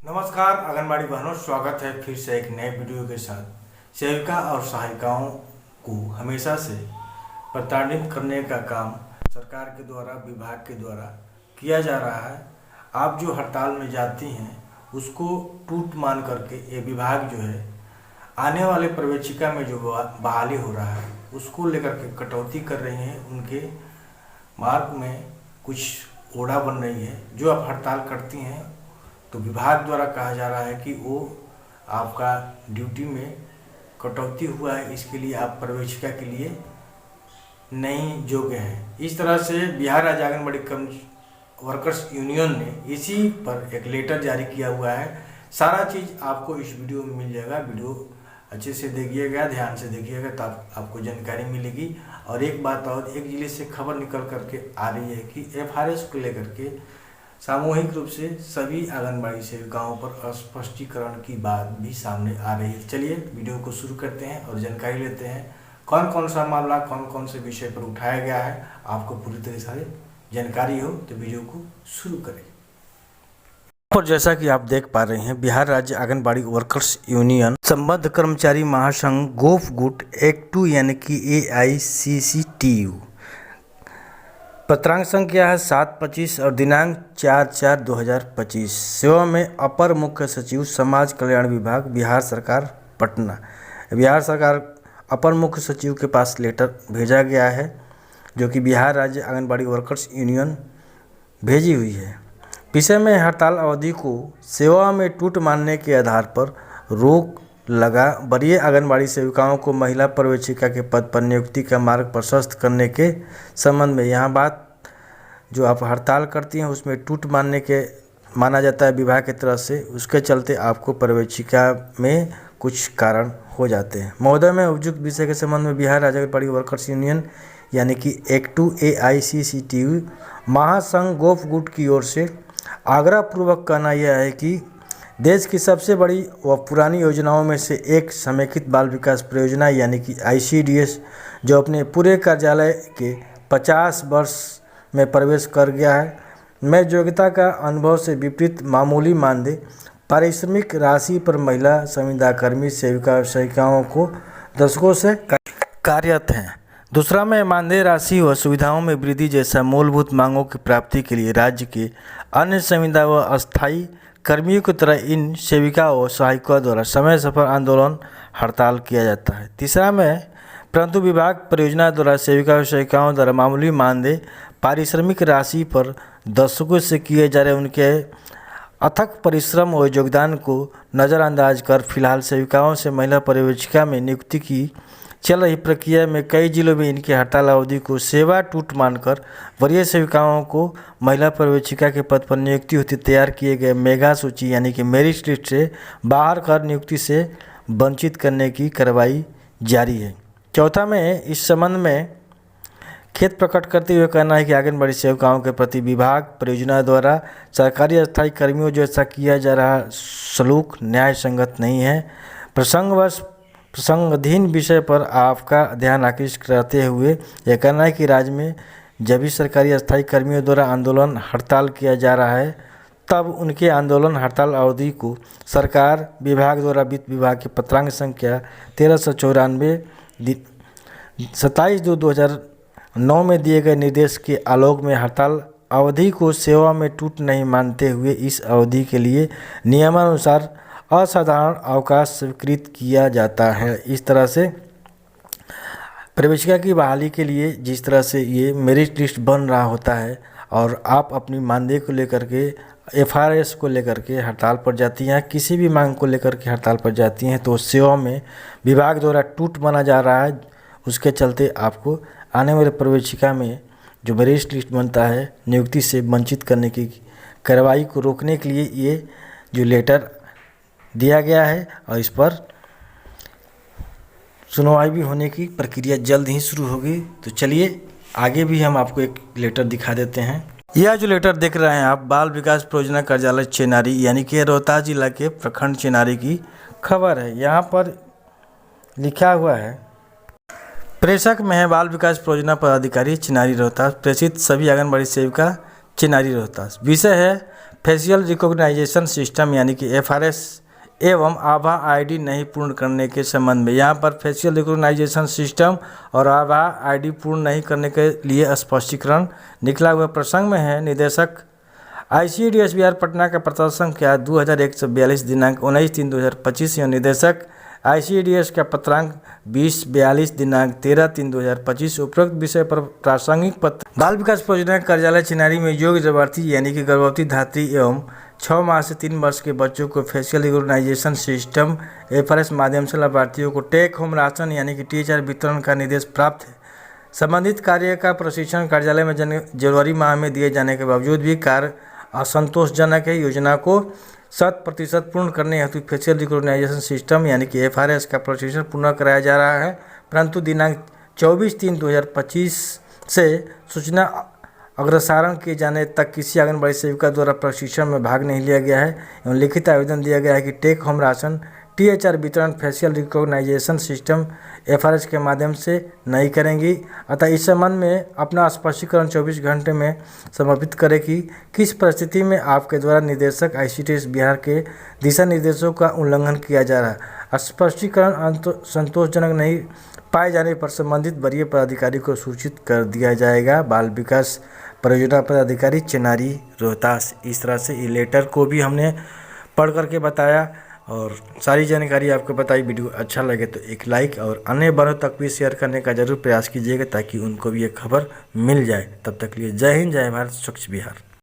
नमस्कार आंगनबाड़ी बहनों, स्वागत है फिर से एक नए वीडियो के साथ। सेविका और सहायिकाओं को हमेशा से प्रताड़ित करने का काम सरकार के द्वारा, विभाग के द्वारा किया जा रहा है। आप जो हड़ताल में जाती हैं उसको टूट मान करके ये विभाग जो है आने वाले प्रवेशिका में जो बहाली हो रहा है उसको लेकर के कटौती कर रही हैं। उनके मार्ग में कुछ ओढ़ा बन रही है। जो आप हड़ताल करती हैं तो विभाग द्वारा कहा जा रहा है कि वो आपका ड्यूटी में कटौती हुआ है, इसके लिए आप प्रवेशिका के लिए नहीं योग्य हैं। इस तरह से बिहार राज्य आंगनबाड़ी वर्कर्स यूनियन ने इसी पर एक लेटर जारी किया हुआ है। सारा चीज़ आपको इस वीडियो में मिल जाएगा। वीडियो अच्छे से देखिएगा, ध्यान से देखिएगा, तब आपको जानकारी मिलेगी। और एक बात और, एक जिले से खबर निकल करके आ रही है कि एफआरएस को लेकर के सामूहिक रूप से सभी आंगनबाड़ी सेविकाओं पर स्पष्टीकरण की बात भी सामने आ रही है। चलिए वीडियो को शुरू करते हैं और जानकारी लेते हैं कौन कौन सा मामला, कौन कौन से विषय पर उठाया गया है। आपको पूरी तरह से जानकारी हो तो वीडियो को शुरू करें। और जैसा कि आप देख पा रहे हैं, बिहार राज्य आंगनबाड़ी वर्कर्स यूनियन संबद्ध कर्मचारी महासंघ गोफ गुट एक्ट 2 यानी कि AICCTU पत्रांक संख्या है 725 और दिनांक 4/4/2025। सेवा में अपर मुख्य सचिव समाज कल्याण विभाग, बिहार सरकार, पटना। बिहार सरकार अपर मुख्य सचिव के पास लेटर भेजा गया है जो कि बिहार राज्य आंगनबाड़ी वर्कर्स यूनियन भेजी हुई है। विषय में हड़ताल अवधि को सेवा में टूट मानने के आधार पर रोक लगा वरीय आंगनबाड़ी सेविकाओं को महिला प्रवेशिका के पद पर नियुक्ति का मार्ग प्रशस्त करने के संबंध में। यहाँ बात जो आप हड़ताल करती हैं उसमें टूट माना जाता है विभाग की तरफ से, उसके चलते आपको प्रवेशिका में कुछ कारण हो जाते हैं। महोदय, में उपयुक्त विषय के संबंध में बिहार राज्य आंगनबाड़ी वर्कर्स यूनियन यानी कि एक्ट 2 AICCTU महासंघ गोफ गुट की ओर से आग्रह पूर्वक कहना यह है कि देश की सबसे बड़ी व पुरानी योजनाओं में से एक समेकित बाल विकास परियोजना यानी कि ICDS जो अपने पूरे कार्यालय के 50 वर्ष में प्रवेश कर गया है, में योग्यता का अनुभव से विपरीत मामूली मानदेय पारिश्रमिक राशि पर महिला संविदाकर्मी सेविका और सहायिकाओं को दशकों से कार्यरत हैं। दूसरा, में मानदेय राशि व सुविधाओं में वृद्धि जैसा मूलभूत मांगों की प्राप्ति के लिए राज्य के अन्य संविदा व अस्थायी कर्मियों की तरह इन सेविकाओं और सहायिकाओं द्वारा समय सफर आंदोलन हड़ताल किया जाता है। तीसरा, में परंतु विभाग परियोजना द्वारा सेविका और सहायिकाओं द्वारा मामूली मानदेय पारिश्रमिक राशि पर दशकों से किए जा रहे उनके अथक परिश्रम और योगदान को नज़रअंदाज कर फिलहाल सेविकाओं से महिला पर्यवेक्षिका में नियुक्ति की चल रही प्रक्रिया में कई जिलों में इनकी हड़ताल अवधि को सेवा टूट मानकर वरीय सेविकाओं को महिला पर्यवेक्षिका के पद पर नियुक्ति हेतु तैयार किए गए मेगा सूची यानी कि मेरिट लिस्ट से बाहर कर नियुक्ति से वंचित करने की कार्रवाई जारी है। चौथा, में इस संबंध में खेद प्रकट करते हुए कहना है कि आंगनबाड़ी सेविकाओं के प्रति विभाग परियोजना द्वारा सरकारी अस्थायी कर्मियों जैसा किया जा रहा सलूक न्याय संगत नहीं है। प्रसंगाधीन विषय पर आपका ध्यान आकृष्ट करते हुए यह कहना है कि राज्य में जब भी सरकारी अस्थायी कर्मियों द्वारा आंदोलन हड़ताल किया जा रहा है तब उनके आंदोलन हड़ताल अवधि को सरकार विभाग द्वारा वित्त विभाग की पत्रांक संख्या 1394 27/2/2009 में दिए गए निर्देश के आलोक में हड़ताल अवधि को सेवा में टूट नहीं मानते हुए इस अवधि के लिए नियमानुसार असाधारण अवकाश स्वीकृत किया जाता है। इस तरह से प्रवेशिका की बहाली के लिए जिस तरह से ये मेरिट लिस्ट बन रहा होता है और आप अपनी मानदेय को लेकर के FRS को लेकर के हड़ताल पर जाती हैं, किसी भी मांग को लेकर के हड़ताल पर जाती हैं तो सेवा में विभाग द्वारा टूट माना जा रहा है। उसके चलते आपको आने वाले प्रवेशिका में जो मेरिट लिस्ट बनता है नियुक्ति से वंचित करने की कार्रवाई को रोकने के लिए ये जो लेटर दिया गया है और इस पर सुनवाई भी होने की प्रक्रिया जल्द ही शुरू होगी। तो चलिए आगे भी हम आपको एक लेटर दिखा देते हैं। यह जो लेटर देख रहे हैं आप, बाल विकास परियोजना कार्यालय चेनारी यानी कि रोहतास जिला के प्रखंड चेनारी की खबर है। यहाँ पर लिखा हुआ है, प्रेषक में बाल विकास परियोजना पदाधिकारी चेनारी रोहतास, प्रेषित सभी आंगनबाड़ी सेविका चेनारी रोहतास। विषय है फेशियल रिकॉग्नाइजेशन सिस्टम यानी कि FRS एवं आभा आईडी नहीं पूर्ण करने के संबंध में। यहाँ पर फेशियल रिकॉग्नाइजेशन सिस्टम और आभा आईडी पूर्ण नहीं करने के लिए स्पष्टीकरण निकला हुआ प्रसंग में है। निदेशक ICDS बिहार पटना का पत्र संख्या 2142 दिनांक 19/3/2025 एवं निदेशक ICDS का पत्रांक 2042 दिनांक 13/3/2025 उपरोक्त विषय पर प्रासंगिक पत्र बाल विकास परियोजना कार्यालय चिनारी में योग्य लाभार्थी यानी कि गर्भवती धात्री एवं 6 माह से 3 वर्ष के बच्चों को फेशियल रिकॉग्नाइजेशन सिस्टम FRS माध्यम से लाभार्थियों को टेक होम राशन यानी कि THR वितरण का निर्देश प्राप्त है। संबंधित कार्य का प्रशिक्षण कार्यालय में जनवरी माह में दिए जाने के बावजूद भी कार्य असंतोषजनक है। योजना को 100% पूर्ण करने हेतु फेशियल रिकॉग्नाइजेशन सिस्टम यानी कि FRS का प्रशिक्षण पूर्ण कराया जा रहा है, परंतु दिनांक 24/3/2025 से सूचना अग्रसारण किए जाने तक किसी आंगनबाड़ी सेविका द्वारा प्रशिक्षण में भाग नहीं लिया गया है एवं लिखित आवेदन दिया गया है कि टेक होम राशन THR वितरण फेशियल रिकॉग्नाइजेशन सिस्टम FRS के माध्यम से नहीं करेंगी। अतः इस संबंध में अपना स्पष्टीकरण 24 घंटे में समर्पित करें कि किस परिस्थिति में आपके द्वारा निदेशक ICDS बिहार के दिशा निर्देशों का उल्लंघन किया जा रहा है। स्पष्टीकरण संतोषजनक नहीं पाए जाने पर संबंधित वरीय पदाधिकारी को सूचित कर दिया जाएगा। बाल विकास परियोजना पदाधिकारी चिनारी रोहतास। इस तरह से ये लेटर को भी हमने पढ़ करके बताया और सारी जानकारी आपको बताई। वीडियो अच्छा लगे तो एक लाइक और अन्य बड़ों तक भी शेयर करने का जरूर प्रयास कीजिएगा ताकि उनको भी ये खबर मिल जाए। तब तक के लिए जय हिंद, जय भारत, स्वच्छ बिहार।